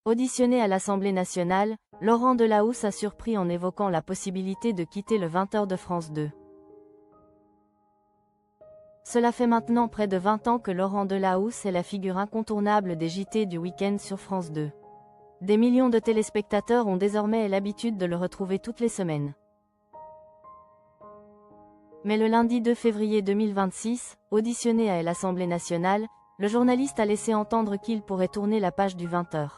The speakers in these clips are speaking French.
Auditionné à l'Assemblée nationale, Laurent Delahousse a surpris en évoquant la possibilité de quitter le 20h de France 2. Cela fait maintenant près de 20 ans que Laurent Delahousse est la figure incontournable des JT du week-end sur France 2. Des millions de téléspectateurs ont désormais l'habitude de le retrouver toutes les semaines. Mais le lundi 2 février 2026, auditionné à l'Assemblée nationale, le journaliste a laissé entendre qu'il pourrait tourner la page du 20h.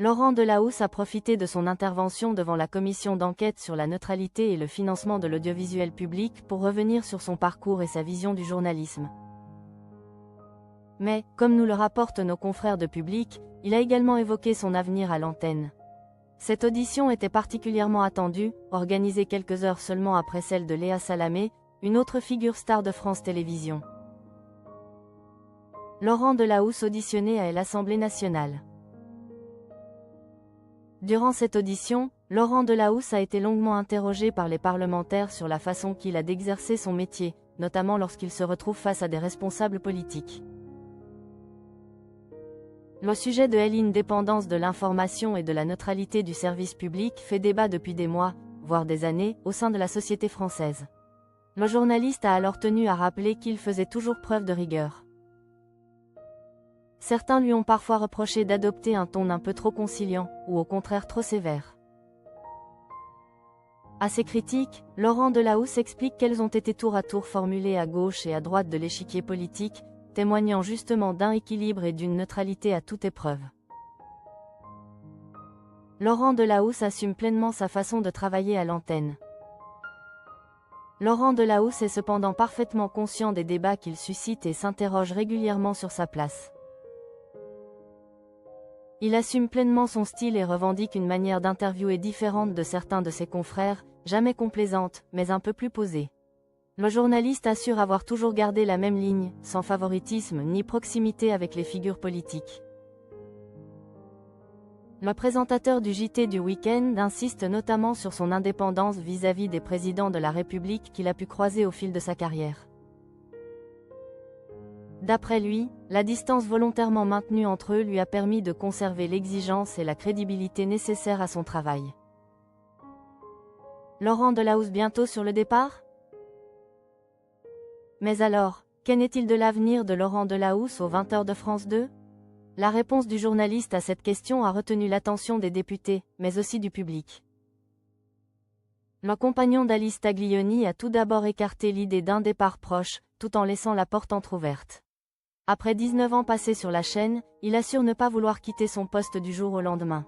Laurent Delahousse a profité de son intervention devant la commission d'enquête sur la neutralité et le financement de l'audiovisuel public pour revenir sur son parcours et sa vision du journalisme. Mais, comme nous le rapportent nos confrères de Public, il a également évoqué son avenir à l'antenne. Cette audition était particulièrement attendue, organisée quelques heures seulement après celle de Léa Salamé, une autre figure star de France Télévisions. Laurent Delahousse auditionné à l'Assemblée nationale. Durant cette audition, Laurent Delahousse a été longuement interrogé par les parlementaires sur la façon qu'il a d'exercer son métier, notamment lorsqu'il se retrouve face à des responsables politiques. Le sujet de l'indépendance de l'information et de la neutralité du service public fait débat depuis des mois, voire des années, au sein de la société française. Le journaliste a alors tenu à rappeler qu'il faisait toujours preuve de rigueur. Certains lui ont parfois reproché d'adopter un ton un peu trop conciliant, ou au contraire trop sévère. À ces critiques, Laurent Delahousse explique qu'elles ont été tour à tour formulées à gauche et à droite de l'échiquier politique, témoignant justement d'un équilibre et d'une neutralité à toute épreuve. Laurent Delahousse assume pleinement sa façon de travailler à l'antenne. Laurent Delahousse est cependant parfaitement conscient des débats qu'il suscite et s'interroge régulièrement sur sa place. Il assume pleinement son style et revendique une manière d'interviewer différente de certains de ses confrères, jamais complaisante, mais un peu plus posée. Le journaliste assure avoir toujours gardé la même ligne, sans favoritisme ni proximité avec les figures politiques. Le présentateur du JT du week-end insiste notamment sur son indépendance vis-à-vis des présidents de la République qu'il a pu croiser au fil de sa carrière. D'après lui, la distance volontairement maintenue entre eux lui a permis de conserver l'exigence et la crédibilité nécessaires à son travail. Laurent Delahousse bientôt sur le départ ? Mais alors, qu'en est-il de l'avenir de Laurent Delahousse aux 20h de France 2 ? La réponse du journaliste à cette question a retenu l'attention des députés, mais aussi du public. Le compagnon d'Alice Taglioni a tout d'abord écarté l'idée d'un départ proche, tout en laissant la porte entrouverte. Après 19 ans passés sur la chaîne, il assure ne pas vouloir quitter son poste du jour au lendemain.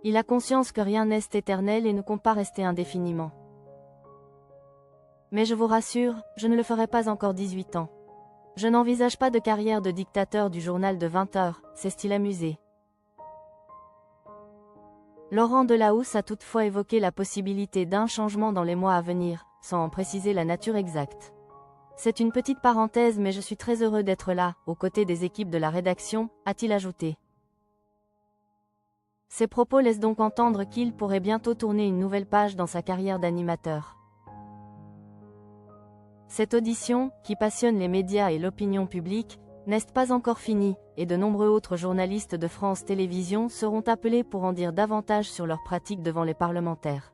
Il a conscience que rien n'est éternel et ne compte pas rester indéfiniment. Mais je vous rassure, je ne le ferai pas encore 18 ans. Je n'envisage pas de carrière de dictateur du journal de 20h, s'est-il amusé. Laurent Delahousse a toutefois évoqué la possibilité d'un changement dans les mois à venir, sans en préciser la nature exacte. C'est une petite parenthèse mais je suis très heureux d'être là, aux côtés des équipes de la rédaction, a-t-il ajouté. Ces propos laissent donc entendre qu'il pourrait bientôt tourner une nouvelle page dans sa carrière d'animateur. Cette audition, qui passionne les médias et l'opinion publique, n'est pas encore finie, et de nombreux autres journalistes de France Télévisions seront appelés pour en dire davantage sur leurs pratiques devant les parlementaires.